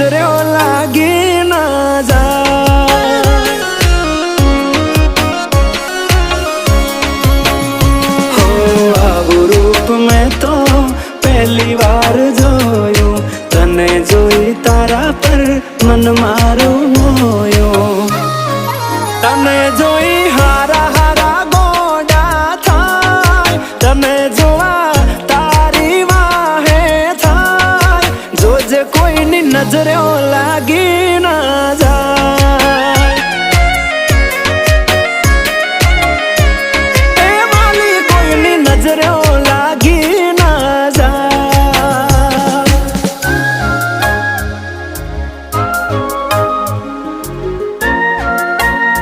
નજરો લાગી ના જાય। હો આવું રૂપ મેં તો પહેલી વાર જોયું, તને જોઈ તારા પર મન મારું મોયું। તને જોઈ હારા હારા ગોડા થાય, તને જોવા તારી વાહે થાય, જોજે કોઈની નજરો લાગી